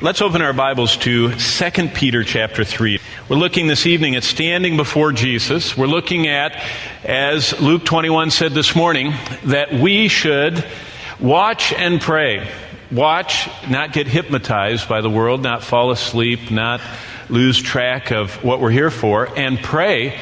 Let's open our Bibles to 2 Peter chapter 3. We're looking this evening at standing before Jesus. We're looking at, as Luke 21 said this morning, that we should watch and pray. Watch, not get hypnotized by the world, not fall asleep, not lose track of what we're here for, and pray.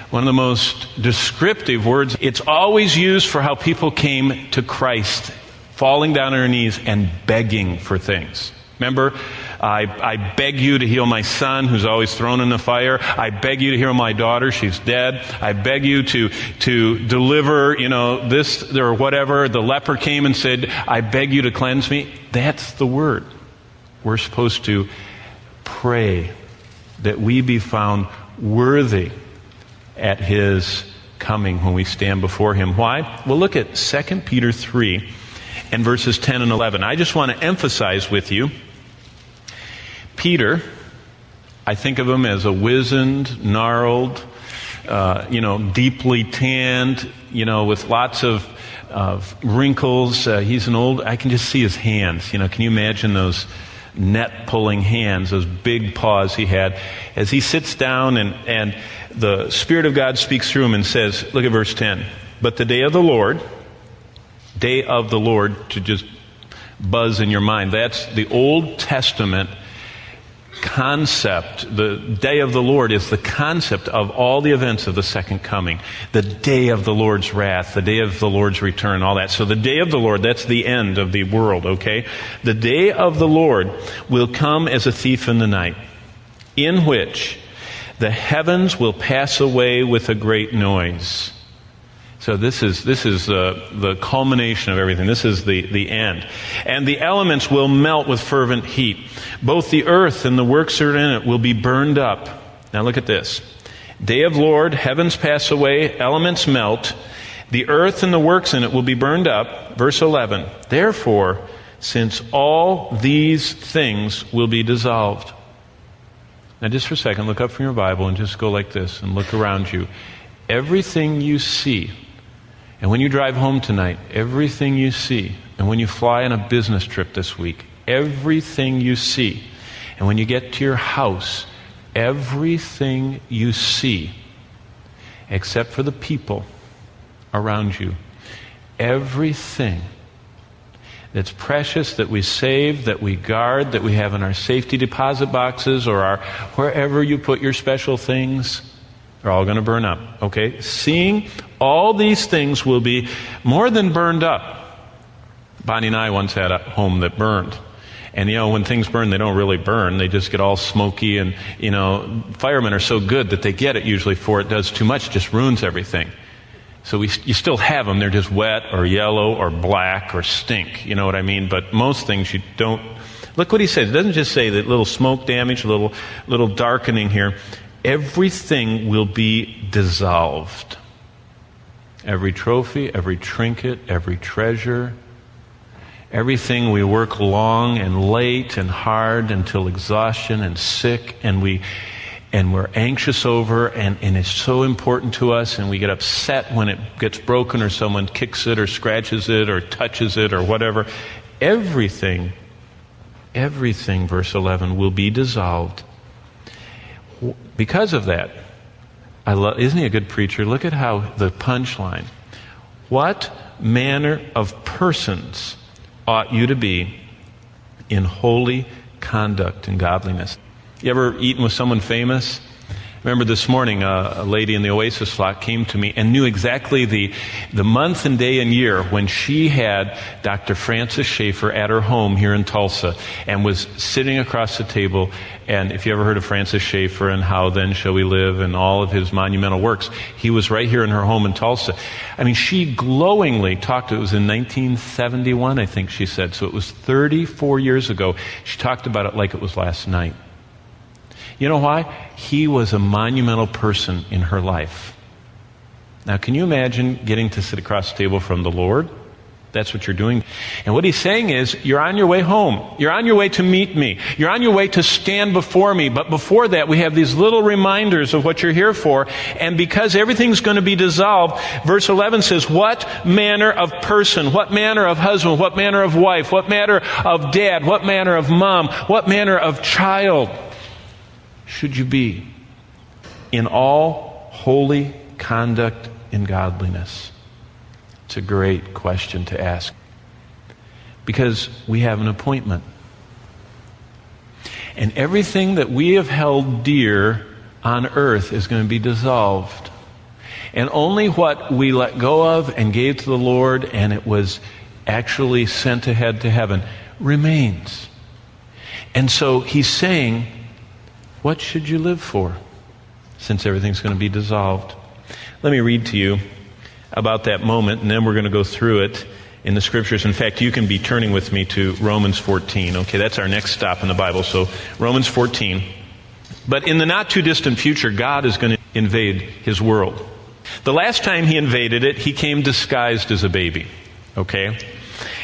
One of the most descriptive words. It's always used for how people came to Christ, falling down on their knees and begging for things. Remember, I beg you to heal my son who's always thrown in the fire. I beg you to heal my daughter, she's dead. I beg you to deliver, this or whatever. The leper came and said, I beg you to cleanse me. That's the word. We're supposed to pray that we be found worthy at His coming when we stand before Him. Why? Well, look at 2 Peter 3 and verses 10 and 11. I just want to emphasize with you, Peter, I think of him as a wizened, gnarled, deeply tanned, with lots of wrinkles. He's an old, I can just see his hands. Can you imagine those net-pulling hands, those big paws he had? As he sits down and the Spirit of God speaks through him and says, look at verse 10, but the day of the Lord, to just buzz in your mind, that's the Old Testament concept. The day of the Lord is the concept of all the events of the second coming. The day of the Lord's wrath, the day of the Lord's return, all that. So the day of the Lord, that's the end of the world, okay? The day of the Lord will come as a thief in the night, in which the heavens will pass away with a great noise. So this is the culmination of everything. This is the end. And the elements will melt with fervent heat. Both the earth and the works that are in it will be burned up. Now look at this. Day of Lord, heavens pass away, elements melt. The earth and the works in it will be burned up. Verse 11. Therefore, since all these things will be dissolved. Now just for a second, look up from your Bible and just go like this and look around you. Everything you see, and when you drive home tonight, everything you see, and when you fly on a business trip this week, everything you see, and when you get to your house, everything you see, except for the people around you, everything that's precious, that we save, that we guard, that we have in our safety deposit boxes or wherever you put your special things, they're all going to burn up, okay? Seeing all these things will be more than burned up. Bonnie and I once had a home that burned. And when things burn, they don't really burn. They just get all smoky and, firemen are so good that they get it usually for it does too much, just ruins everything. So you still have them. They're just wet or yellow or black or stink. You know what I mean? But most things you don't. Look what he says. It doesn't just say that little smoke damage, little darkening here. Everything will be dissolved. Every trophy, every trinket, every treasure, everything we work long and late and hard until exhaustion and sick and we're anxious over and it's so important to us and we get upset when it gets broken or someone kicks it or scratches it or touches it or whatever. Everything, verse 11, will be dissolved. Because of that, isn't he a good preacher? Look at how the punchline. What manner of persons ought you to be in holy conduct and godliness? You ever eaten with someone famous? Remember this morning, a lady in the Oasis flock came to me and knew exactly the month and day and year when she had Dr. Francis Schaeffer at her home here in Tulsa and was sitting across the table. And if you ever heard of Francis Schaeffer and How Then Shall We Live and all of his monumental works, he was right here in her home in Tulsa. I mean, she glowingly talked. It was in 1971, I think she said. So it was 34 years ago. She talked about it like it was last night. You know why? He was a monumental person in her life. Now, can you imagine getting to sit across the table from the Lord? That's what you're doing. And what he's saying is, you're on your way home. You're on your way to meet me. You're on your way to stand before me. But before that, we have these little reminders of what you're here for. And because everything's going to be dissolved, verse 11 says, what manner of person, what manner of husband, what manner of wife, what manner of dad, what manner of mom, what manner of child should you be in all holy conduct and godliness? It's a great question to ask, because we have an appointment. And everything that we have held dear on earth is going to be dissolved. And only what we let go of and gave to the Lord, and it was actually sent ahead to heaven, remains. And so he's saying, what should you live for, since everything's going to be dissolved? Let me read to you about that moment, and then we're going to go through it in the Scriptures. In fact, you can be turning with me to Romans 14. Okay, that's our next stop in the Bible. So, Romans 14. But in the not too distant future, God is going to invade His world. The last time He invaded it, He came disguised as a baby. Okay?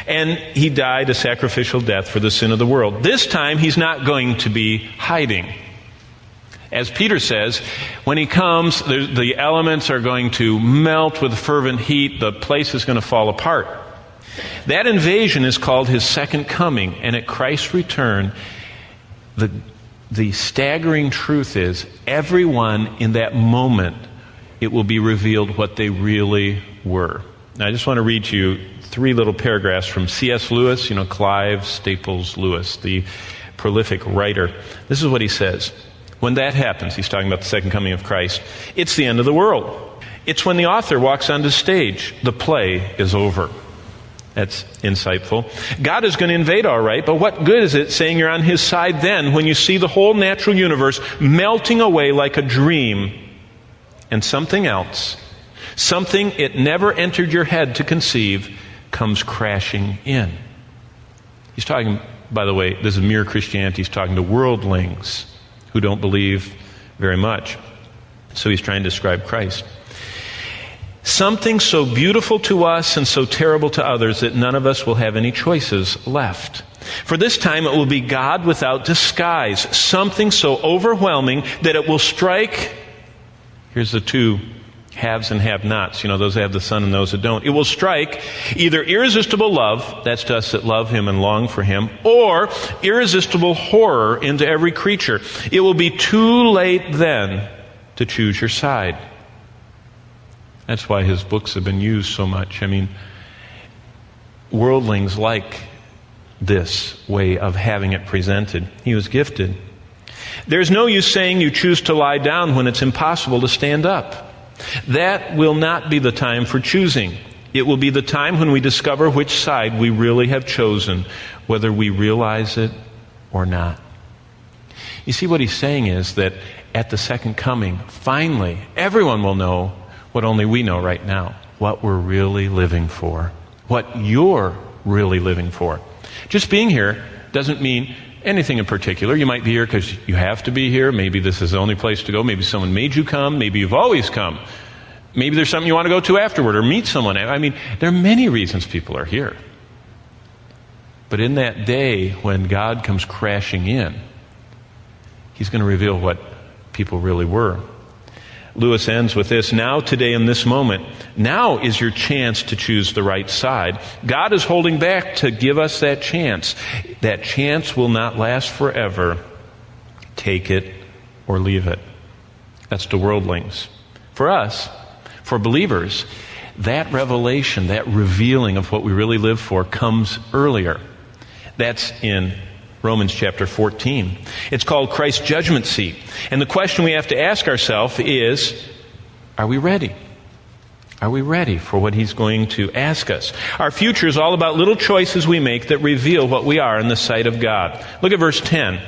And He died a sacrificial death for the sin of the world. This time, He's not going to be hiding. As Peter says, when He comes, the elements are going to melt with fervent heat. The place is going to fall apart. That invasion is called His second coming. And at Christ's return, the staggering truth is, everyone in that moment, it will be revealed what they really were. Now, I just want to read to you 3 little paragraphs from C.S. Lewis, Clive Staples Lewis, the prolific writer. This is what he says. When that happens, he's talking about the second coming of Christ, it's the end of the world. It's when the author walks onto stage. The play is over. That's insightful. God is going to invade, all right, but what good is it saying you're on His side then when you see the whole natural universe melting away like a dream, and something else, something it never entered your head to conceive, comes crashing in? He's talking, by the way, this is mere Christianity. He's talking to worldlings who don't believe very much. So he's trying to describe Christ. Something so beautiful to us and so terrible to others that none of us will have any choices left. For this time it will be God without disguise. Something so overwhelming that it will strike, here's the 2 haves and have-nots, those that have the Son and those that don't. It will strike either irresistible love, that's to us that love Him and long for Him, or irresistible horror into every creature. It will be too late then to choose your side. That's why his books have been used so much. Worldlings like this way of having it presented. He was gifted. There's no use saying you choose to lie down when it's impossible to stand up. That will not be the time for choosing. It will be the time when we discover which side we really have chosen, whether we realize it or not. You see, what he's saying is that at the second coming, finally, everyone will know what only we know right now, what we're really living for, what you're really living for. Just being here doesn't mean anything in particular. You might be here because you have to be here. Maybe this is the only place to go. Maybe someone made you come. Maybe you've always come. Maybe there's something you want to go to afterward or meet someone. There are many reasons people are here. But in that day when God comes crashing in, He's going to reveal what people really were. Lewis ends with this: now, today, in this moment, now is your chance to choose the right side. God is holding back to give us that chance. That chance will not last forever. Take it or leave it. That's to worldlings. For us, for believers, that revelation, that revealing of what we really live for comes earlier. That's in Romans chapter 14. It's called Christ's judgment seat. And the question we have to ask ourselves is, are we ready? Are we ready for what He's going to ask us? Our future is all about little choices we make that reveal what we are in the sight of God. Look at verse 10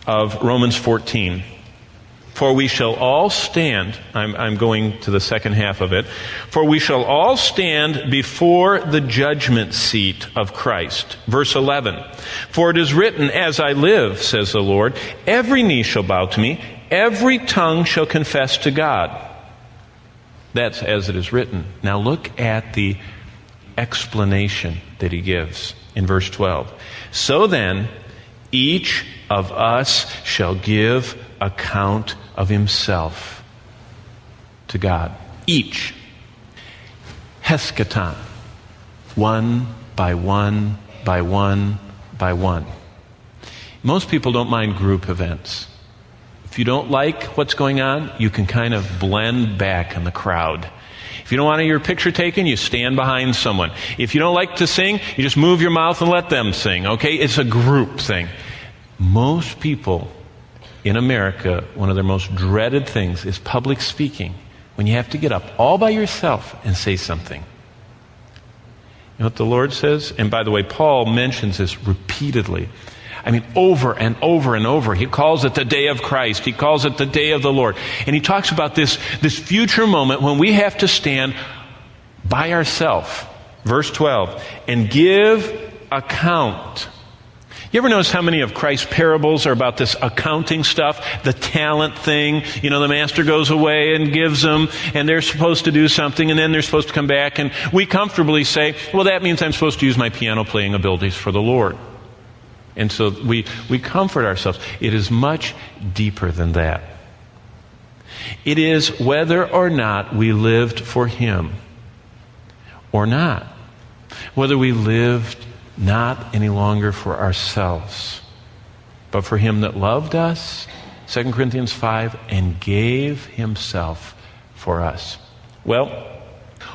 of Romans 14. For we shall all stand, I'm going to the second half of it, for we shall all stand before the judgment seat of Christ. Verse 11, for it is written, as I live, says the Lord, every knee shall bow to me, every tongue shall confess to God. That's as it is written. Now look at the explanation that he gives in verse 12. So then, each of us shall give account of himself to God. Each. Heskaton. One by one by one by one. Most people don't mind group events. If you don't like what's going on, you can kind of blend back in the crowd. If you don't want your picture taken, you stand behind someone. If you don't like to sing, you just move your mouth and let them sing, okay? It's a group thing. Most people in America, one of their most dreaded things is public speaking, when you have to get up all by yourself and say something. You know what the Lord says? And by the way, Paul mentions this repeatedly. I mean, over and over and over. He calls it the day of Christ. He calls it the day of the Lord. And he talks about this future moment when we have to stand by ourselves. Verse 12. And give account. You ever notice how many of Christ's parables are about this accounting stuff? The talent thing. You know, the master goes away and gives them, and they're supposed to do something, and then they're supposed to come back. And we comfortably say, well, that means I'm supposed to use my piano playing abilities for the Lord. And so we comfort ourselves. It is much deeper than that. It is whether or not we lived for Him or not. Whether we lived not any longer for ourselves, but for Him that loved us, 2 Corinthians 5, and gave Himself for us. Well,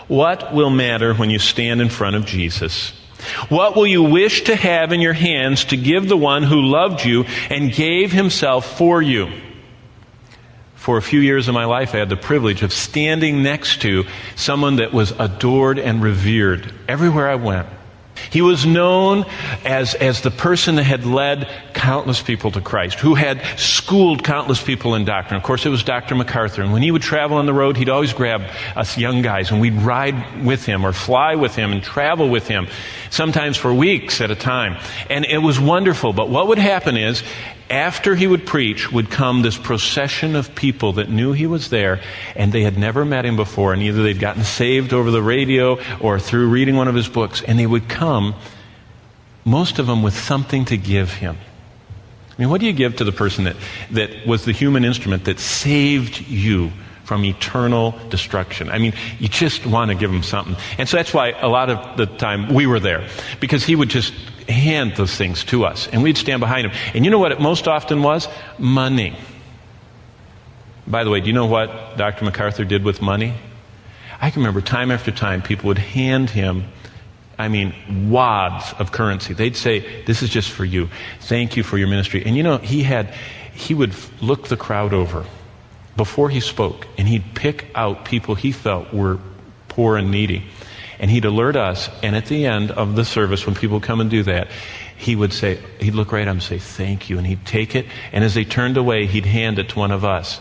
what will matter when you stand in front of Jesus? What will you wish to have in your hands to give the one who loved you and gave Himself for you? For a few years of my life, I had the privilege of standing next to someone that was adored and revered everywhere I went. He was known as the person that had led countless people to Christ, who had schooled countless people in doctrine. Of course, it was Dr. MacArthur. And when he would travel on the road, he'd always grab us young guys, and we'd ride with him or fly with him and travel with him, sometimes for weeks at a time. And it was wonderful. But what would happen is, after he would preach, would come this procession of people that knew he was there, and they had never met him before, and either they'd gotten saved over the radio or through reading one of his books, and they would come, most of them with something to give him. I mean, what do you give to the person that was the human instrument that saved you from eternal destruction? I mean, you just want to give him something. And so that's why a lot of the time we were there, because he would just hand those things to us, and we'd stand behind him. And you know what it most often was? Money. By the way, do you know what Dr. MacArthur did with money? I can remember time after time people would hand him, wads of currency. They'd say, this is just for you. Thank you for your ministry. And you know, he would look the crowd over before he spoke, and he'd pick out people he felt were poor and needy. And he'd alert us, and at the end of the service, when people come and do that, he'd look right at them and say, thank you. And he'd take it, and as they turned away, he'd hand it to one of us.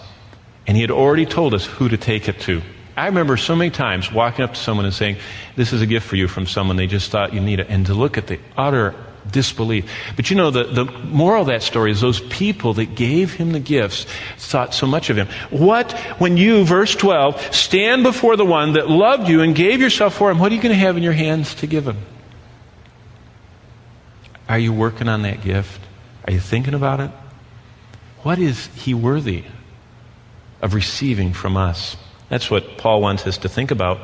And he had already told us who to take it to. I remember so many times walking up to someone and saying, this is a gift for you from someone, they just thought you need it. And to look at the utter disbelief. But you know, the moral of that story is those people that gave him the gifts thought so much of him. When you, verse 12, stand before the one that loved you and gave yourself for him, what are you going to have in your hands to give him? Are you working on that gift? Are you thinking about it? What is he worthy of receiving from us? That's what Paul wants us to think about.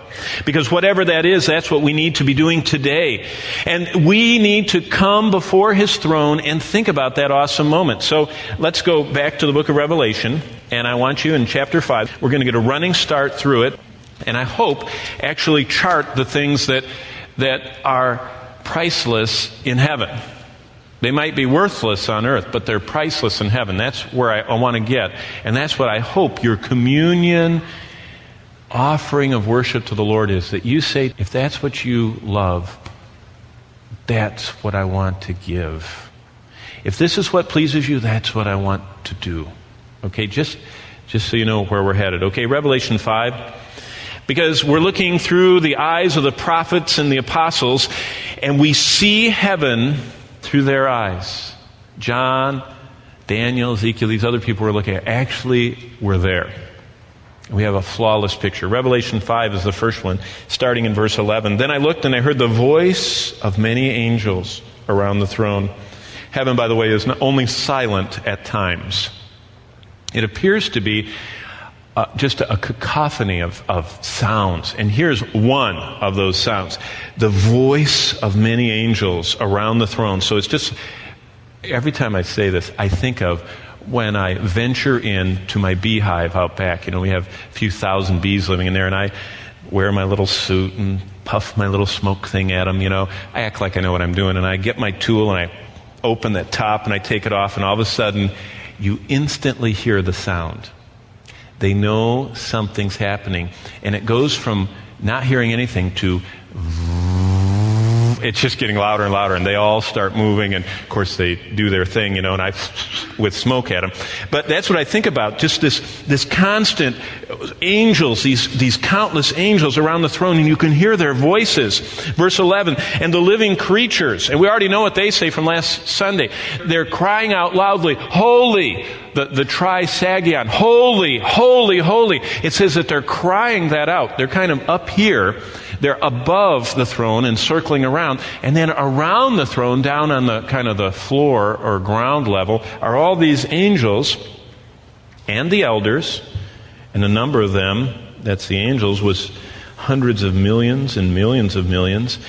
Because whatever that is, that's what we need to be doing today. And we need to come before His throne and think about that awesome moment. So let's go back to the book of Revelation. And I want you in chapter 5, we're going to get a running start through it. And I hope actually chart the things that are priceless in heaven. They might be worthless on earth, but they're priceless in heaven. That's where I want to get. And that's what I hope your communion offering of worship to the Lord is, that you say, if that's what you love, that's what I want to give. If this is what pleases you, that's what I want to do. Okay, just so you know where we're headed. Okay, Revelation 5. Because we're looking through the eyes of the prophets and the apostles, and we see heaven through their eyes. John, Daniel, Ezekiel, these other people we're looking at actually were there. We have a flawless picture. Revelation 5 is the first one, starting in verse 11. Then I looked and I heard the voice of many angels around the throne. Heaven, by the way, is not only silent at times. It appears to be just a cacophony of sounds. And here's one of those sounds. The voice of many angels around the throne. So it's just, every time I say this, I think of when I venture into my beehive out back. We have a few thousand bees living in there, and I wear my little suit and puff my little smoke thing at them. I act like I know what I'm doing, and I get my tool and I open that top and I take it off, and all of a sudden you instantly hear the sound. They know something's happening, and it goes from not hearing anything to it's just getting louder and louder, and they all start moving, and of course they do their thing, and I with smoke at them. But that's what I think about, just this constant angels, these countless angels around the throne, and you can hear their voices. Verse 11, and the living creatures, and we already know what they say from last Sunday. They're crying out loudly, holy, the trisagion, holy, holy, holy. It says that they're crying that out. They're kind of up here. They're above the throne and circling around. And then around the throne, down on the kind of the floor or ground level, are all these angels and the elders. And the number of them, that's the angels, was hundreds of millions and millions of millions.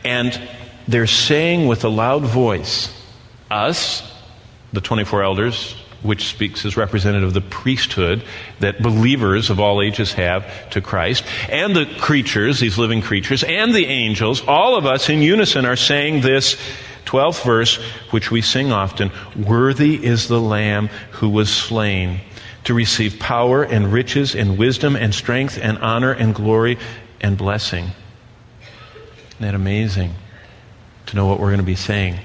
And they're saying with a loud voice, us, the 24 elders, which speaks as representative of the priesthood that believers of all ages have to Christ, and the creatures, these living creatures, and the angels, all of us in unison are saying this 12th verse, which we sing often, worthy is the Lamb who was slain to receive power and riches and wisdom and strength and honor and glory and blessing. Isn't that amazing to know what we're going to be saying?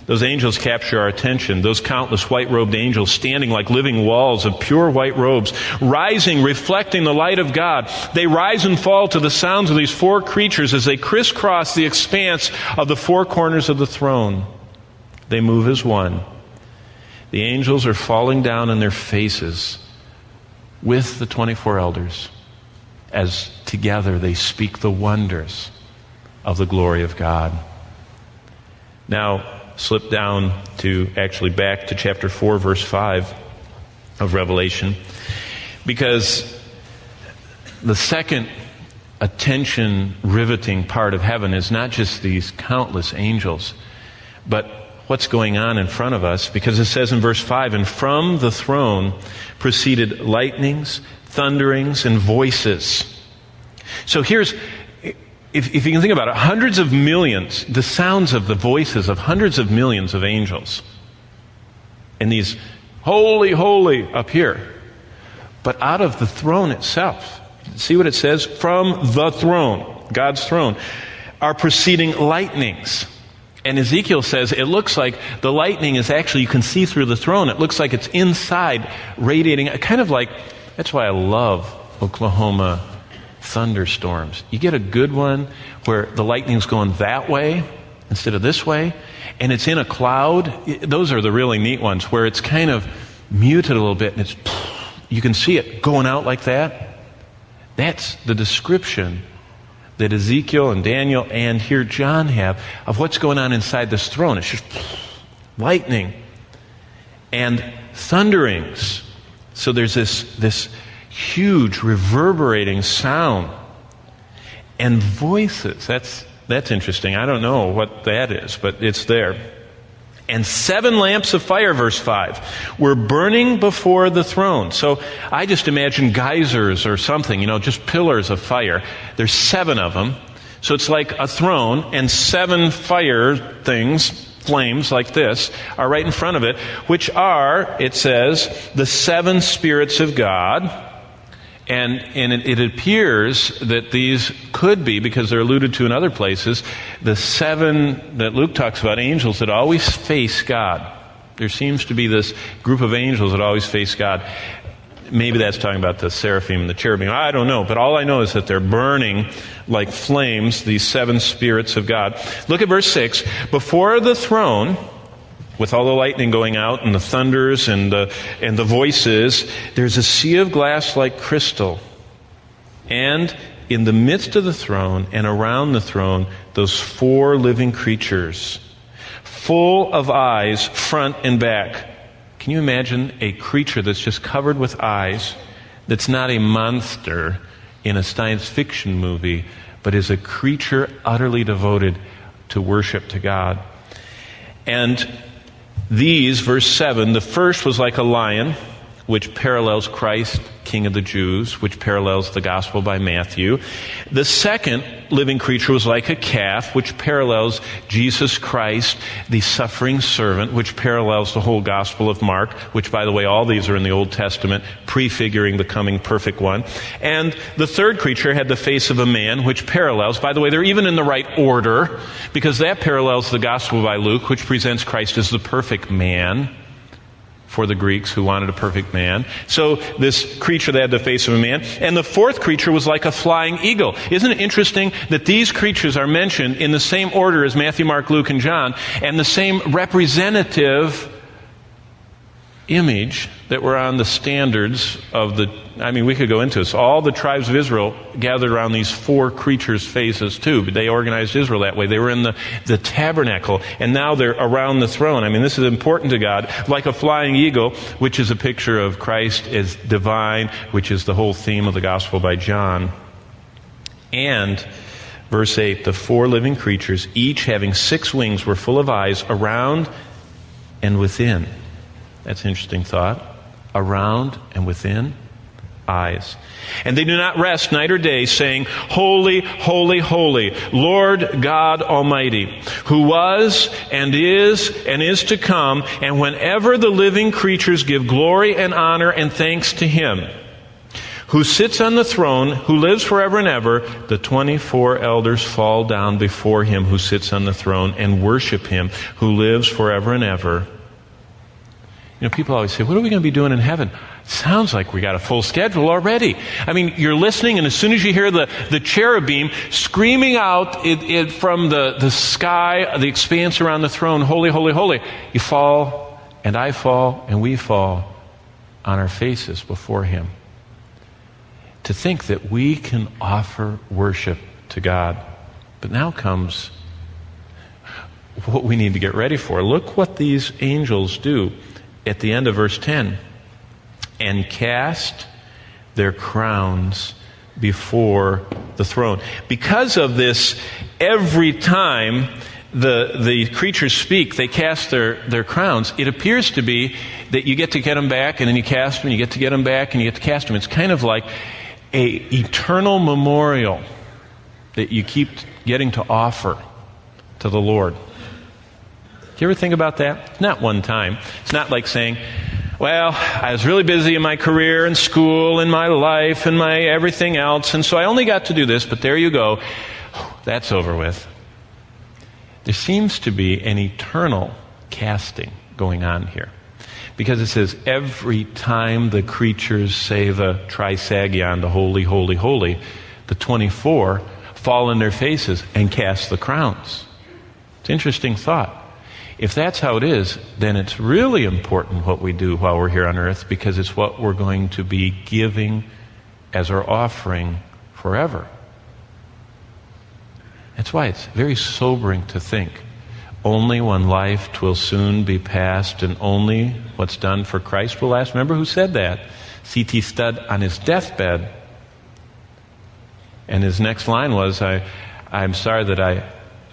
Those angels capture our attention. Those countless white-robed angels standing like living walls of pure white robes, rising, reflecting the light of God. They rise and fall to the sounds of these four creatures as they crisscross the expanse of the four corners of the throne. They move as one. The angels are falling down on their faces with the 24 elders as together they speak the wonders of the glory of God. Now, slip down to, actually back to chapter 4, verse 5 of Revelation, because the second attention-riveting part of heaven is not just these countless angels, but what's going on in front of us, because it says in verse 5, and from the throne proceeded lightnings, thunderings, and voices. So here's, if you can think about it, hundreds of millions, the sounds of the voices of hundreds of millions of angels. And these holy, holy up here. But out of the throne itself, see what it says? From the throne, God's throne, are proceeding lightnings. And Ezekiel says it looks like the lightning is actually, you can see through the throne. It looks like it's inside, radiating, kind of like, that's why I love Oklahoma thunderstorms. You get a good one where the lightning's going that way instead of this way, and it's in a cloud. Those are the really neat ones where it's kind of muted a little bit, and you can see it going out like that. That's the description that Ezekiel and Daniel and here John have of what's going on inside this throne. It's just lightning and thunderings. So there's this huge reverberating sound and voices. That's interesting. I don't know what that is, but it's there. And 7 lamps of fire, verse 5, were burning before the throne. So I just imagine geysers or something, just pillars of fire. There's 7 of them. So it's like a throne, and 7 fire things, flames like this, are right in front of it, which are, it says, the 7 spirits of God. And it appears that these could be, because they're alluded to in other places, the 7 that Luke talks about, angels that always face God. There seems to be this group of angels that always face God. Maybe that's talking about the seraphim and the cherubim. I don't know, but all I know is that they're burning like flames, these 7 spirits of God. Look at verse 6. Before the throne with all the lightning going out and the thunders and the voices, there's a sea of glass like crystal. And in the midst of the throne and around the throne, those 4 living creatures, full of eyes, front and back. Can you imagine a creature that's just covered with eyes, that's not a monster in a science fiction movie, but is a creature utterly devoted to worship to God? And these, verse 7, the first was like a lion, which parallels Christ, King of the Jews, which parallels the Gospel by Matthew. The second living creature was like a calf, which parallels Jesus Christ, the suffering servant, which parallels the whole Gospel of Mark, which, by the way, all these are in the Old Testament, prefiguring the coming perfect one. And the third creature had the face of a man, which parallels, by the way, they're even in the right order, because that parallels the Gospel by Luke, which presents Christ as the perfect man, for the Greeks who wanted a perfect man. So this creature that had the face of a man. And the fourth creature was like a flying eagle. Isn't it interesting that these creatures are mentioned in the same order as Matthew, Mark, Luke, and John, and the same representative image that were on the standards of we could go into this. All the tribes of Israel gathered around these 4 creatures' faces too. But they organized Israel that way. They were in the tabernacle, and now they're around the throne. This is important to God. Like a flying eagle, which is a picture of Christ as divine, which is the whole theme of the Gospel by John. And verse 8, the 4 living creatures, each having 6 wings, were full of eyes around and within. That's an interesting thought. Around and within, eyes. And they do not rest night or day, saying, Holy, holy, holy, Lord God Almighty, who was and is to come. And whenever the living creatures give glory and honor and thanks to Him, who sits on the throne, who lives forever and ever, the 24 elders fall down before Him who sits on the throne and worship Him who lives forever and ever. People always say, what are we going to be doing in heaven? Sounds like we got a full schedule already. You're listening, and as soon as you hear the cherubim screaming out it from the sky, the expanse around the throne, holy, holy, holy, you fall, and I fall, and we fall on our faces before Him. To think that we can offer worship to God. But now comes what we need to get ready for. Look what these angels do. At the end of verse 10, and cast their crowns before the throne. Because of this, every time the creatures speak, they cast their crowns. It appears to be that you get them back, and then you cast them, and you get to get them back, and you get to cast them. It's kind of like an eternal memorial that you keep getting to offer to the Lord. Do you ever think about that? Not one time. It's not like saying, well, I was really busy in my career and school and my life and my everything else, and so I only got to do this, but there you go. That's over with. There seems to be an eternal casting going on here. Because it says, every time the creatures say the trisagion, the holy, holy, holy, the 24 fall on their faces and cast the crowns. It's an interesting thought. If that's how it is, then it's really important what we do while we're here on earth, because it's what we're going to be giving as our offering forever. That's why it's very sobering to think, only one life 'twill soon be past, and only what's done for Christ will last. Remember who said that? C.T. Studd on his deathbed. And his next line was, I'm sorry that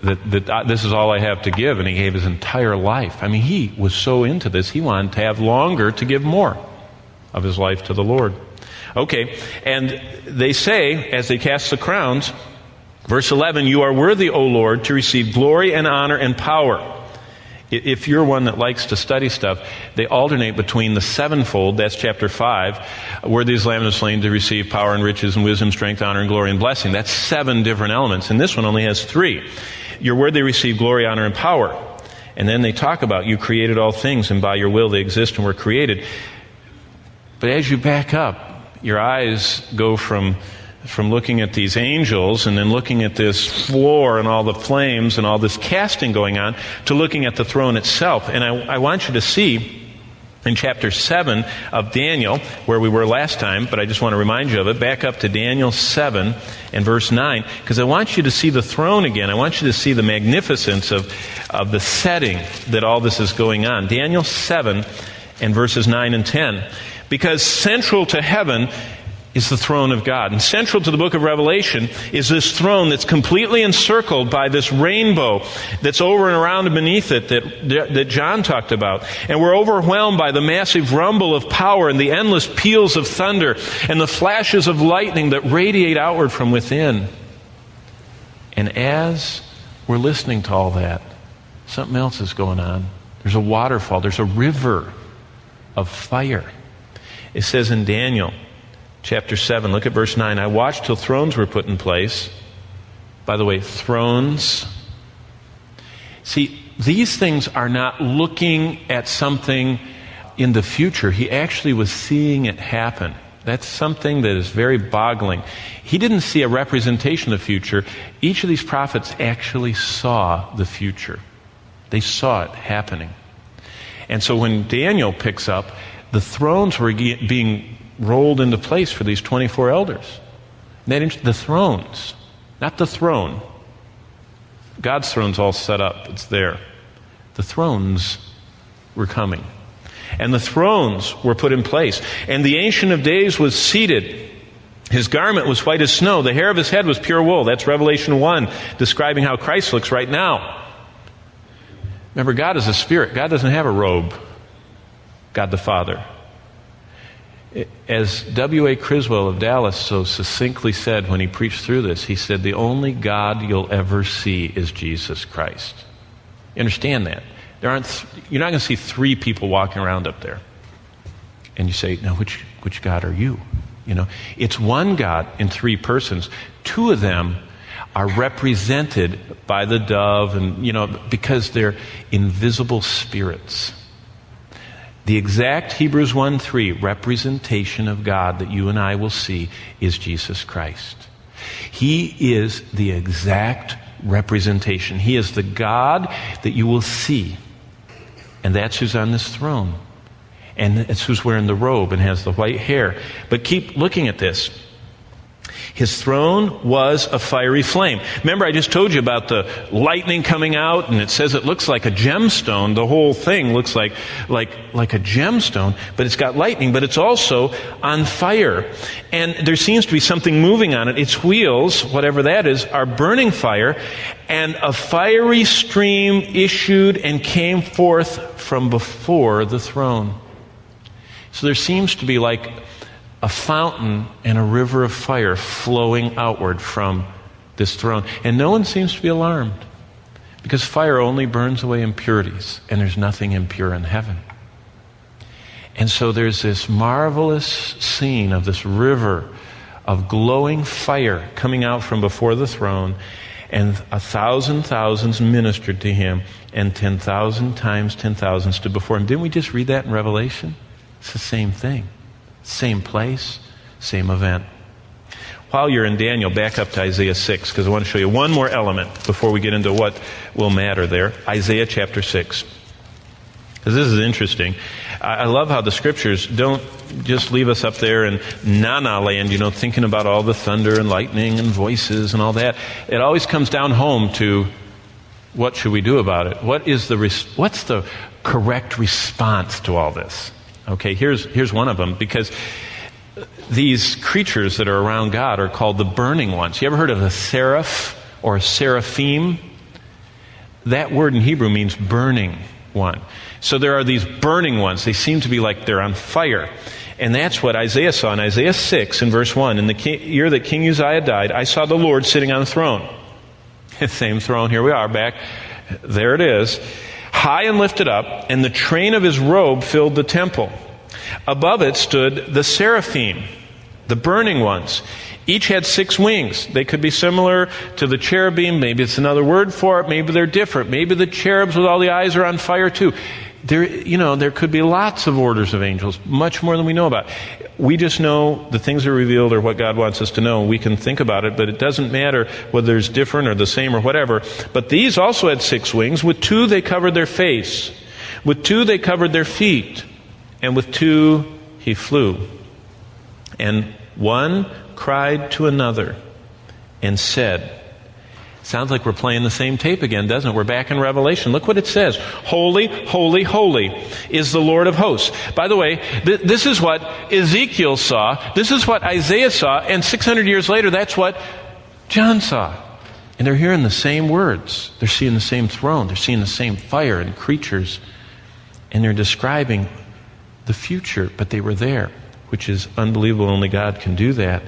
this is all I have to give. And he gave his entire life. He was so into this, he wanted to have longer to give more of his life to the Lord. Okay, and they say, as they cast the crowns, verse 11, you are worthy, O Lord, to receive glory and honor and power. If you're one that likes to study stuff, they alternate between the sevenfold, that's chapter 5, worthy is the Lamb slain to receive power and riches and wisdom, strength, honor, and glory and blessing. That's 7 different elements, and this one only has 3. You're worthy to receive glory, honor, and power. And then they talk about you created all things, and by your will they exist and were created. But as you back up, your eyes go from from looking at these angels and then looking at this floor and all the flames and all this casting going on to looking at the throne itself. And I want you to see in chapter 7 of Daniel, where we were last time, but I just want to remind you of it, back up to Daniel 7 and verse 9, because I want you to see the throne again. I want you to see the magnificence of the setting that all this is going on. Daniel 7 and verses 9 and 10. Because central to heaven is the throne of God. And central to the book of Revelation is this throne that's completely encircled by this rainbow that's over and around and beneath it that John talked about. And we're overwhelmed by the massive rumble of power and the endless peals of thunder and the flashes of lightning that radiate outward from within. And as we're listening to all that, something else is going on. There's a waterfall. There's a river of fire. It says in Daniel chapter 7, look at verse 9. I watched till thrones were put in place. By the way, thrones. See, these things are not looking at something in the future. He actually was seeing it happen. That's something that is very boggling. He didn't see a representation of the future. Each of these prophets actually saw the future. They saw it happening. And so when Daniel picks up, the thrones were being rolled into place for these 24 elders. The thrones, not the throne. God's throne's all set up. It's there. The thrones were coming. And the thrones were put in place. And the Ancient of Days was seated. His garment was white as snow. The hair of his head was pure wool. That's Revelation 1, describing how Christ looks right now. Remember, God is a spirit. God doesn't have a robe. God the Father. As W.A. Criswell of Dallas so succinctly said when he preached through this, he said, the only God you'll ever see is Jesus Christ. You understand that? You're not going to see three people walking around up there. And you say, now which God are you? You know, it's one God in three persons. Two of them are represented by the dove, and because they're invisible spirits. The exact Hebrews 1:3 representation of God that you and I will see is Jesus Christ. He is the exact representation. He is the God that you will see. And that's who's on this throne. And it's who's wearing the robe and has the white hair. But keep looking at this. His throne was a fiery flame. Remember, I just told you about the lightning coming out, and it says it looks like a gemstone. The whole thing looks like a gemstone, but it's got lightning, but it's also on fire. And there seems to be something moving on it. Its wheels, whatever that is, are burning fire, and a fiery stream issued and came forth from before the throne. So there seems to be like a fountain and a river of fire flowing outward from this throne. And no one seems to be alarmed, because fire only burns away impurities, and there's nothing impure in heaven. And so there's this marvelous scene of this river of glowing fire coming out from before the throne, and 1,000 thousands ministered to him, and 10,000 times 10,000 stood before him. Didn't we just read that in Revelation? It's the same thing. Same place, same event. While you're in Daniel, back up to Isaiah 6, because I want to show you one more element before we get into what will matter there. Isaiah chapter 6. Because this is interesting. I love how the scriptures don't just leave us up there in na-na land, thinking about all the thunder and lightning and voices and all that. It always comes down home to, what should we do about it? What's the correct response to all this? Okay, here's one of them, because these creatures that are around God are called the burning ones. You ever heard of a seraph or a seraphim? That word in Hebrew means burning one. So there are these burning ones. They seem to be like they're on fire. And that's what Isaiah saw in Isaiah 6 in verse 1. In the year that King Uzziah died, I saw the Lord sitting on the throne. Same throne, here we are back. There it is. High and lifted up, and the train of his robe filled the temple. Above it stood the seraphim, the burning ones. Each had 6 wings. They could be similar to the cherubim. Maybe it's another word for it. Maybe they're different. Maybe the cherubs with all the eyes are on fire too. there could be lots of orders of angels, much more than we know about. We just know the things that are revealed are what God wants us to know. We can think about it, but it doesn't matter whether there's different or the same or whatever. But these also had 6 wings. With 2 they covered their face. With 2 they covered their feet. And with 2 he flew. And one cried to another and said, sounds like we're playing the same tape again, doesn't it? We're back in Revelation. Look what it says. Holy, holy, holy is the Lord of hosts. By the way, this is what Ezekiel saw. This is what Isaiah saw. And 600 years later, that's what John saw. And they're hearing the same words. They're seeing the same throne. They're seeing the same fire and creatures. And they're describing the future, but they were there, which is unbelievable. Only God can do that.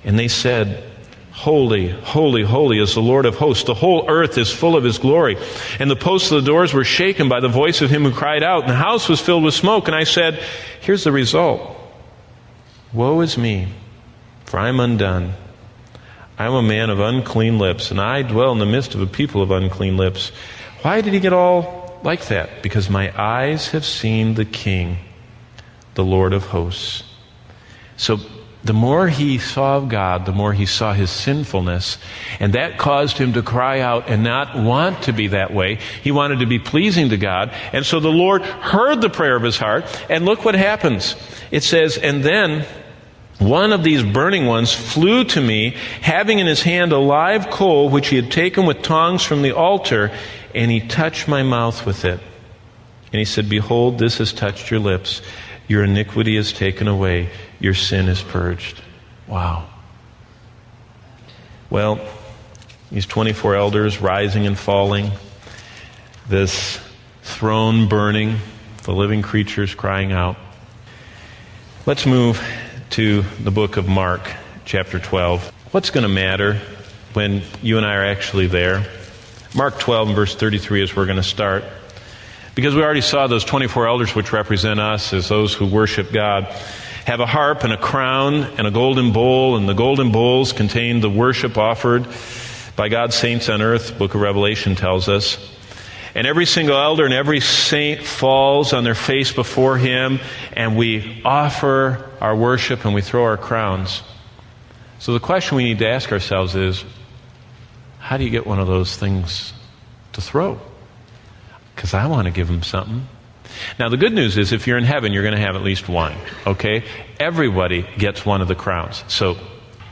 And they said, holy, holy, holy is the Lord of hosts. The whole earth is full of his glory. And the posts of the doors were shaken by the voice of him who cried out. And the house was filled with smoke. And I said, here's the result. Woe is me, for I am undone. I am a man of unclean lips, and I dwell in the midst of a people of unclean lips. Why did he get all like that? Because my eyes have seen the King, the Lord of hosts. So the more he saw of God, the more he saw his sinfulness, and that caused him to cry out and not want to be that way. He wanted to be pleasing to God, and so the Lord heard the prayer of his heart, and look what happens. It says, and then one of these burning ones flew to me, having in his hand a live coal which he had taken with tongs from the altar, and he touched my mouth with it. And he said, behold, this has touched your lips. Your iniquity is taken away. Your sin is purged. Wow. Well, these 24 elders rising and falling, this throne burning, the living creatures crying out. Let's move to the book of Mark, chapter 12. What's going to matter when you and I are actually there? Mark 12 and verse 33 is where we're going to start. Because we already saw those 24 elders, which represent us as those who worship God, have a harp and a crown and a golden bowl, and the golden bowls contain the worship offered by God's saints on earth, the book of Revelation tells us. And every single elder and every saint falls on their face before him, and we offer our worship and we throw our crowns. So the question we need to ask ourselves is, how do you get one of those things to throw? Because I want to give him something. Now the good news is if you're in heaven, you're going to have at least one, okay? Everybody gets one of the crowns. So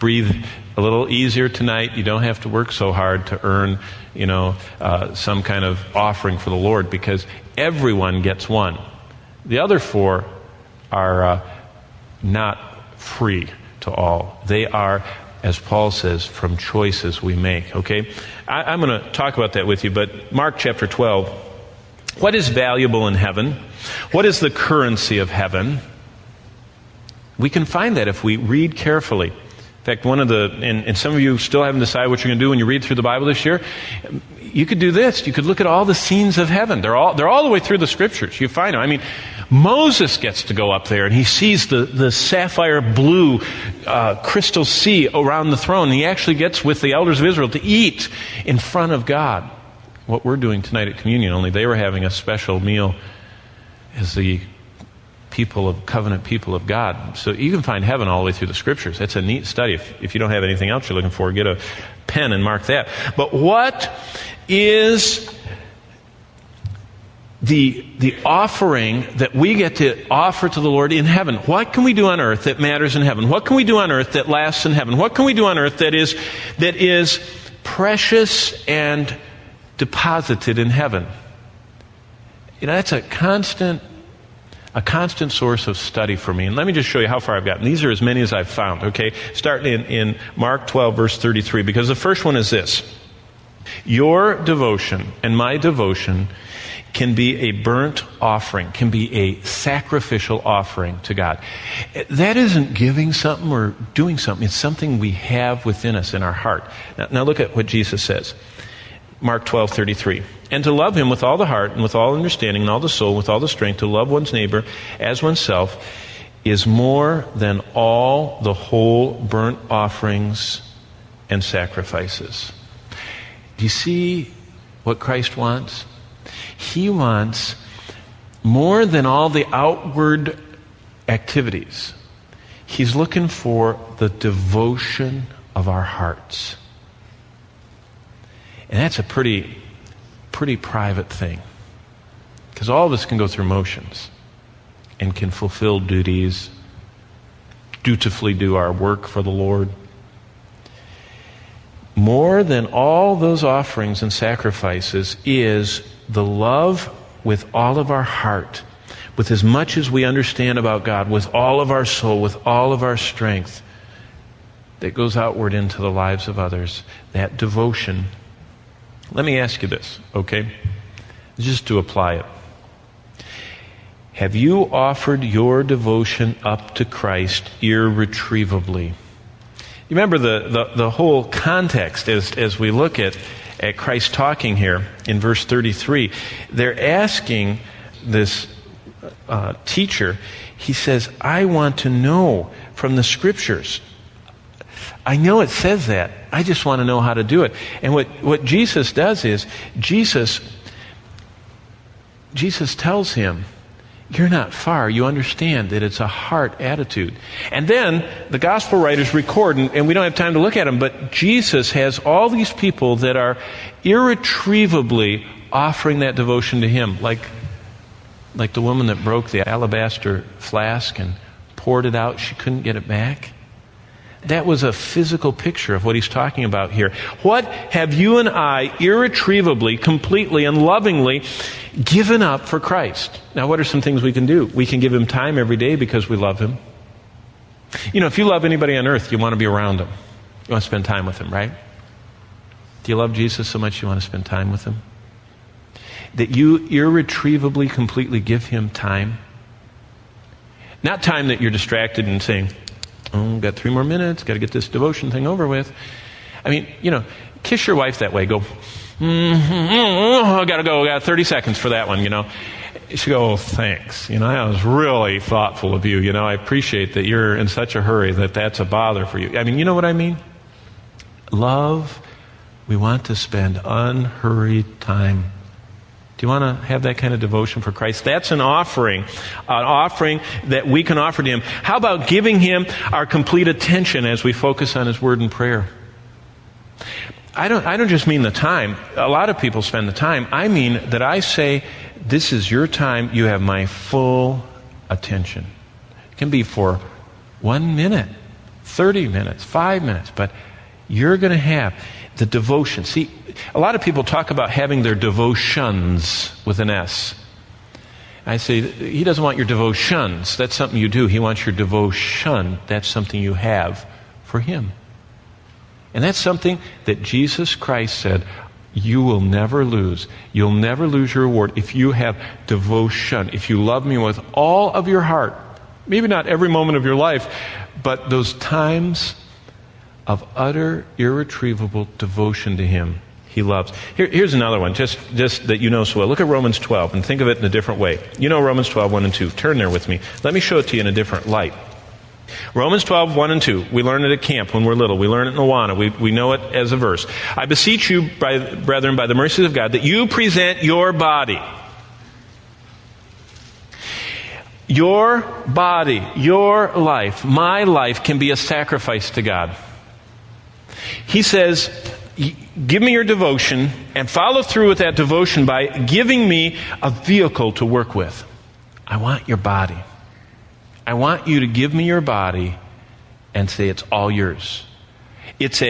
breathe a little easier tonight. You don't have to work so hard to earn, some kind of offering for the Lord, because everyone gets one. The other 4 are not free to all. They are, as Paul says, from choices we make, okay? I'm going to talk about that with you, but Mark chapter 12, what is valuable in heaven? What is the currency of heaven? We can find that if we read carefully. In fact, and some of you still haven't decided what you're going to do when you read through the Bible this year. You could do this. You could look at all the scenes of heaven. They're all the way through the scriptures. You find them. I mean, Moses gets to go up there and he sees the sapphire blue crystal sea around the throne. And he actually gets with the elders of Israel to eat in front of God. What we're doing tonight at communion, only they were having a special meal as the covenant people of God. So you can find heaven all the way through the scriptures. That's a neat study. If you don't have anything else you're looking for, get a pen and mark that. But what is the offering that we get to offer to the Lord in heaven? What can we do on earth that matters in heaven? What can we do on earth that lasts in heaven? What can we do on earth that is precious and deposited in heaven? That's a constant source of study for me. And let me just show you how far I've gotten. These are as many as I've found, okay? Starting in Mark 12, verse 33, because the first one is this. Your devotion and my devotion can be a burnt offering, can be a sacrificial offering to God. That isn't giving something or doing something. It's something we have within us in our heart. Now look at what Jesus says. Mark 12:33. And to love him with all the heart and with all understanding and all the soul, with all the strength, to love one's neighbor as oneself, is more than all the whole burnt offerings and sacrifices. Do you see what Christ wants? He wants more than all the outward activities, He's looking for the devotion of our hearts. And that's a pretty private thing. Because all of us can go through motions and can fulfill duties, dutifully do our work for the Lord. More than all those offerings and sacrifices is the love with all of our heart, with as much as we understand about God, with all of our soul, with all of our strength, that goes outward into the lives of others. That devotion. Let me ask you this, okay? Just to apply it. Have you offered your devotion up to Christ irretrievably? You remember the whole context as we look at Christ talking here in verse 33. They're asking this teacher, he says, I want to know from the Scriptures. I know it says that. I just want to know how to do it. And what Jesus does is, Jesus tells him, you're not far. You understand that it's a heart attitude. And then the gospel writers record, and we don't have time to look at them, but Jesus has all these people that are irretrievably offering that devotion to him, like the woman that broke the alabaster flask and poured it out. She couldn't get it back. That was a physical picture of what he's talking about here. What have you and I irretrievably, completely, and lovingly given up for Christ? Now, what are some things we can do? We can give him time every day because we love him. You know, if you love anybody on earth, you want to be around him. You want to spend time with him, right? Do you love Jesus so much you want to spend time with him? That you irretrievably, completely give him time. Not time that you're distracted and saying, oh, got 3 more minutes, got to get this devotion thing over with. I mean, you know, kiss your wife that way. Go, I got to go, I got 30 seconds for that one, you know. She go, oh, thanks. You know, that was really thoughtful of you. You know, I appreciate that you're in such a hurry that that's a bother for you. I mean, you know what I mean? Love, we want to spend unhurried time. Do you want to have that kind of devotion for Christ? That's an offering that we can offer to him. How about giving him our complete attention as we focus on his word and prayer? I don't just mean the time. A lot of people spend the time. I mean that I say, this is your time. You have my full attention. It can be for 1 minute, 30 minutes, 5 minutes, but you're going to have the devotion. See, a lot of people talk about having their devotions with an S. I say, he doesn't want your devotions. That's something you do. He wants your devotion. That's something you have for him. And that's something that Jesus Christ said, you will never lose. You'll never lose your reward if you have devotion. If you love me with all of your heart. Maybe not every moment of your life, but those times of utter, irretrievable devotion to him he loves. Here's another one, just that you know so well. Look at Romans 12 and think of it in a different way. You know Romans 12, 1 and 2. Turn there with me. Let me show it to you in a different light. Romans 12, 1 and 2. We learn it at camp when we're little. We learn it in Awana. We know it as a verse. I beseech you, brethren, by the mercies of God, that you present your body. Your body, your life, my life can be a sacrifice to God. He says, give me your devotion and follow through with that devotion by giving me a vehicle to work with. I want your body. I want you to give me your body and say it's all yours. It's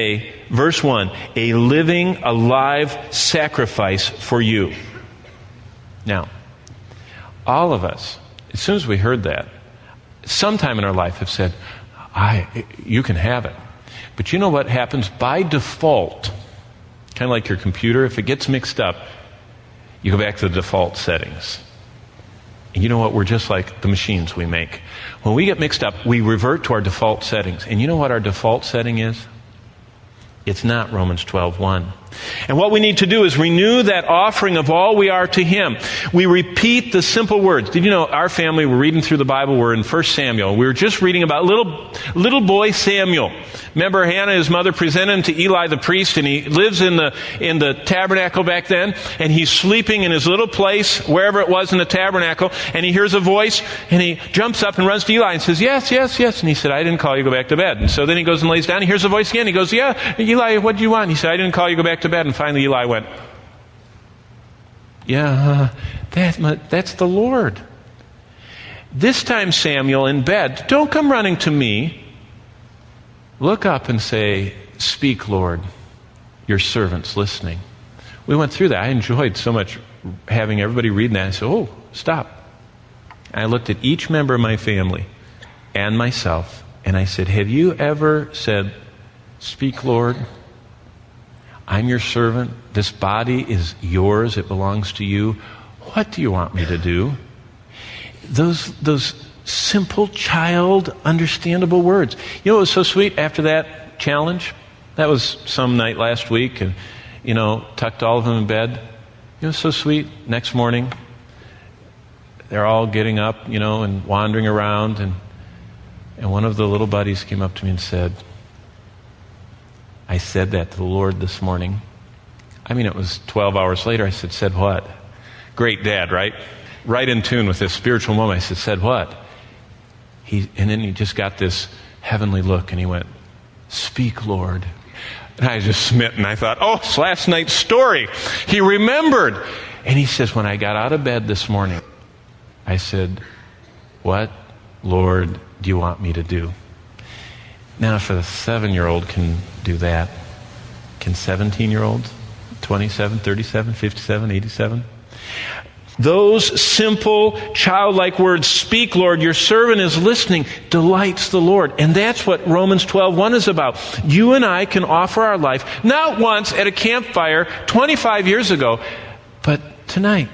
verse 1, a living, alive sacrifice for you. Now, all of us, as soon as we heard that, sometime in our life have said, you can have it. But you know what happens? By default, kind of like your computer, if it gets mixed up, you go back to the default settings. And you know what? We're just like the machines we make. When we get mixed up, we revert to our default settings. And you know what our default setting is? It's not Romans 12:1. And what we need to do is renew that offering of all we are to Him. We repeat the simple words. Did you know our family, we're reading through the Bible, we're in 1 Samuel. We were just reading about little boy Samuel. Remember Hannah, his mother, presented him to Eli the priest, and he lives in the tabernacle back then, and he's sleeping in his little place, wherever it was in the tabernacle, and he hears a voice, and he jumps up and runs to Eli and says, yes, yes, yes. And he said, I didn't call you, go back to bed. And so then he goes and lays down, he hears a voice again, he goes, yeah, Eli, what do you want? And he said, I didn't call you, go back to bed. And finally Eli went, yeah, that's the Lord. This time, Samuel, in bed, don't come running to me. Look up and say, speak, Lord, your servant's listening. We went through that. I enjoyed so much having everybody reading that. I said, oh, stop. I looked at each member of my family and myself, and I said, have you ever said, speak, Lord, I'm your servant. This body is yours. It belongs to you. What do you want me to do? Those simple, child, understandable words. You know what was so sweet after that challenge? That was some night last week, and, tucked all of them in bed. It was so sweet. Next morning, they're all getting up, and wandering around, and one of the little buddies came up to me and said, I said that to the Lord this morning. It was 12 hours later. I said what? Great dad, right? Right in tune with this spiritual moment. I said what? And then he just got this heavenly look, and he went, speak, Lord. And I was just smitten. I thought, oh, it's last night's story. He remembered. And he says, when I got out of bed this morning, I said, what, Lord, do you want me to do? Now, if a 7-year-old can do that, can 17-year-olds, 27, 37, 57, 87? Those simple, childlike words, speak, Lord, your servant is listening, delights the Lord. And that's what Romans 12:1 is about. You and I can offer our life, not once at a campfire 25 years ago, but tonight.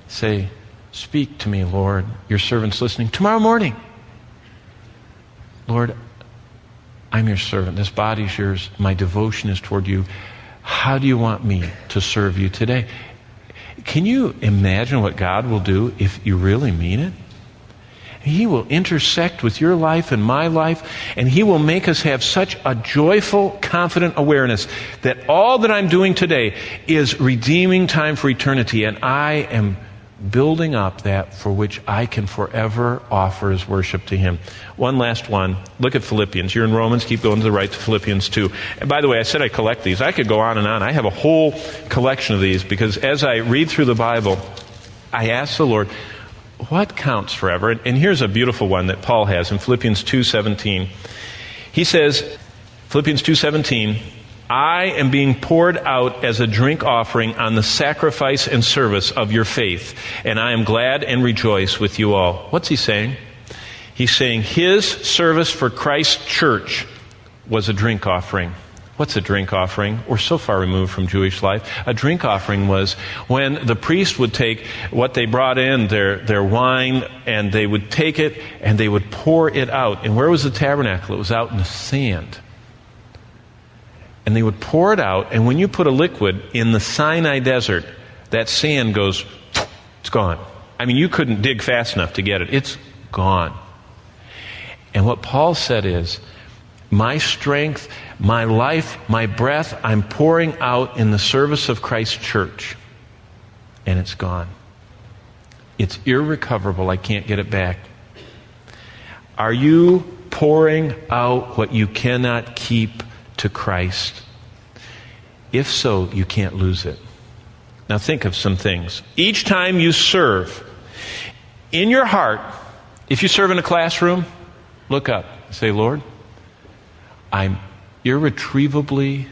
Say, speak to me, Lord, your servant's listening. Tomorrow morning, Lord, I'm your servant. This body is yours. My devotion is toward you. How do you want me to serve you today? Can you imagine what God will do if you really mean it? He will intersect with your life and my life, and He will make us have such a joyful, confident awareness that all that I'm doing today is redeeming time for eternity, and I am building up that for which I can forever offer as worship to Him. One last one. Look at Philippians. You're in Romans. Keep going to the right to Philippians 2. And by the way, I said I collect these. I could go on and on. I have a whole collection of these because as I read through the Bible, I ask the Lord, what counts forever? And here's a beautiful one that Paul has in Philippians 2:17. He says, Philippians 2:17, I am being poured out as a drink offering on the sacrifice and service of your faith, and I am glad and rejoice with you all. What's he saying? He's saying his service for Christ's church was a drink offering. What's a drink offering? We're so far removed from Jewish life. A drink offering was when the priest would take what they brought in, their wine, and they would take it and they would pour it out. And where was the tabernacle? It was out in the sand. And they would pour it out, and when you put a liquid in the Sinai desert, that sand goes, it's gone. You couldn't dig fast enough to get it. It's gone. And what Paul said is, my strength, my life, my breath, I'm pouring out in the service of Christ's church. And it's gone. It's irrecoverable. I can't get it back. Are you pouring out what you cannot keep to Christ? If so, you can't lose it. Now think of some things. Each time you serve, in your heart, if you serve in a classroom, look up and say, Lord, I'm irretrievably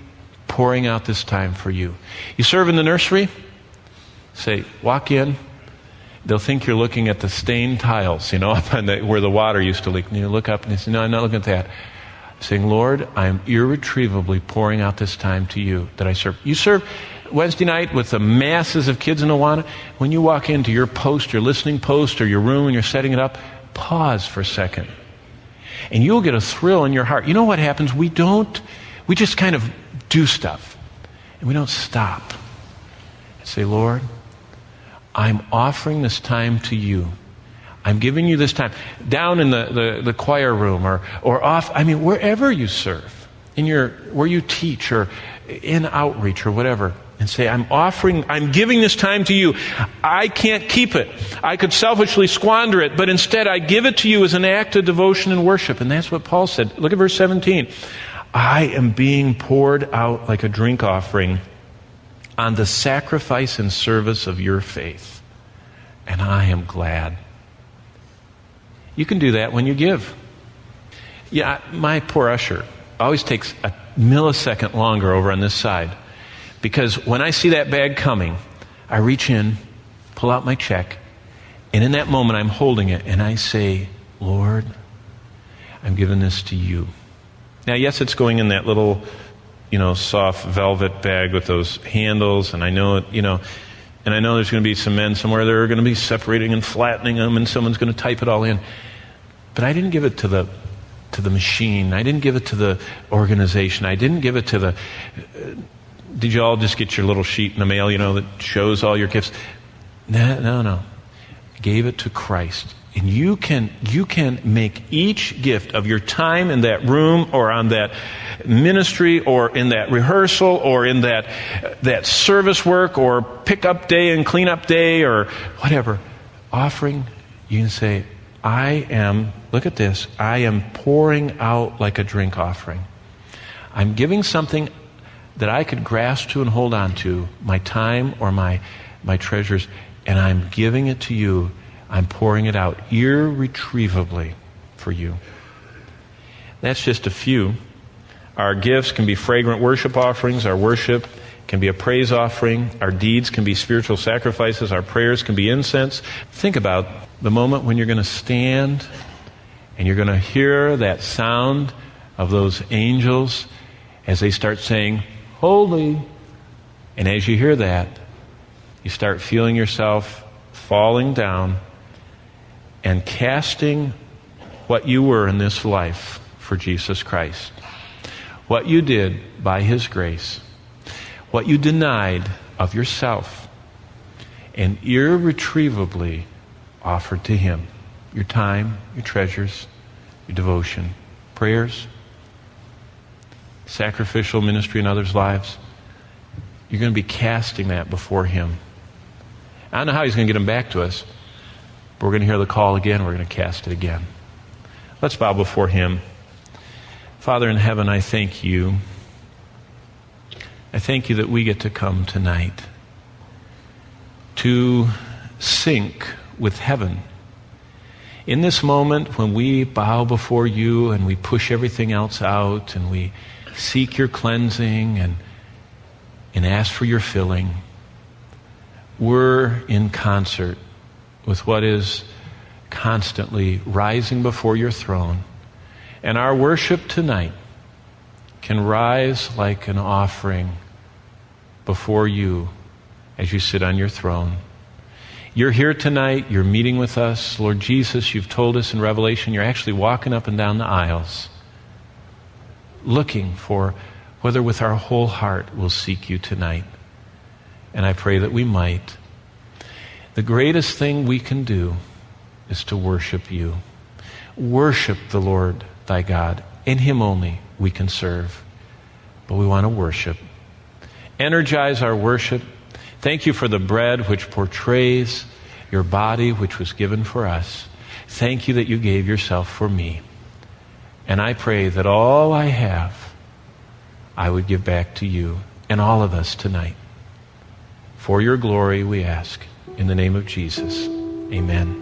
pouring out this time for you. You serve in the nursery, say, walk in. They'll think you're looking at the stained tiles, up on where the water used to leak. And you look up and you say, no, I'm not looking at that. Saying, Lord, I am irretrievably pouring out this time to you that I serve. You serve Wednesday night with the masses of kids in Awana. When you walk into your post, your listening post, or your room and you're setting it up, pause for a second. And you'll get a thrill in your heart. You know what happens? We just kind of do stuff. And we don't stop. And say, Lord, I'm offering this time to you. I'm giving you this time. Down in the choir room or off, wherever you serve, where you teach or in outreach or whatever. And say, I'm giving this time to you. I can't keep it. I could selfishly squander it, but instead I give it to you as an act of devotion and worship. And that's what Paul said. Look at verse 17. I am being poured out like a drink offering on the sacrifice and service of your faith. And I am glad. You can do that when you give. Yeah, my poor usher always takes a millisecond longer over on this side. Because when I see that bag coming, I reach in, pull out my check, and in that moment I'm holding it and I say, Lord, I'm giving this to you. Now, yes, it's going in that little, soft velvet bag with those handles, and I know, and I know there's going to be some men somewhere that are going to be separating and flattening them, and someone's going to type it all in. But I didn't give it to the machine. I didn't give it to the organization. I didn't give it to the... Did you all just get your little sheet in the mail, that shows all your gifts? No. I gave it to Christ. And you can make each gift of your time in that room or on that ministry or in that rehearsal or in that service work or pick-up day and clean-up day or whatever. Offering, you can say, look at this, I am pouring out like a drink offering. I'm giving something that I could grasp to and hold on to, my time or my treasures, and I'm giving it to you. I'm pouring it out irretrievably for you. That's just a few. Our gifts can be fragrant worship offerings. Our worship can be a praise offering. Our deeds can be spiritual sacrifices. Our prayers can be incense. Think about the moment when you're going to stand and you're going to hear that sound of those angels as they start saying, holy. And as you hear that, you start feeling yourself falling down and casting what you were in this life for Jesus Christ. What you did by His grace. What you denied of yourself. And irretrievably offered to Him. Your time, your treasures, your devotion, prayers, sacrificial ministry in others' lives. You're going to be casting that before Him. I don't know how He's going to get them back to us, but we're going to hear the call again. We're going to cast it again. Let's bow before Him. Father in heaven, I thank You. I thank You that we get to come tonight to sync with heaven. In this moment when we bow before You and we push everything else out and we seek Your cleansing and ask for Your filling, we're in concert with what is constantly rising before Your throne. And our worship tonight can rise like an offering before You as You sit on Your throne. You're here tonight. You're meeting with us. Lord Jesus, You've told us in Revelation, You're actually walking up and down the aisles looking for whether with our whole heart we'll seek You tonight. And I pray that we might. The greatest thing we can do is to worship You. Worship the Lord thy God. In Him only we can serve. But we want to worship. Energize our worship. Thank You for the bread which portrays Your body which was given for us. Thank You that You gave Yourself for me. And I pray that all I have, I would give back to You and all of us tonight. For Your glory we ask. In the name of Jesus, amen.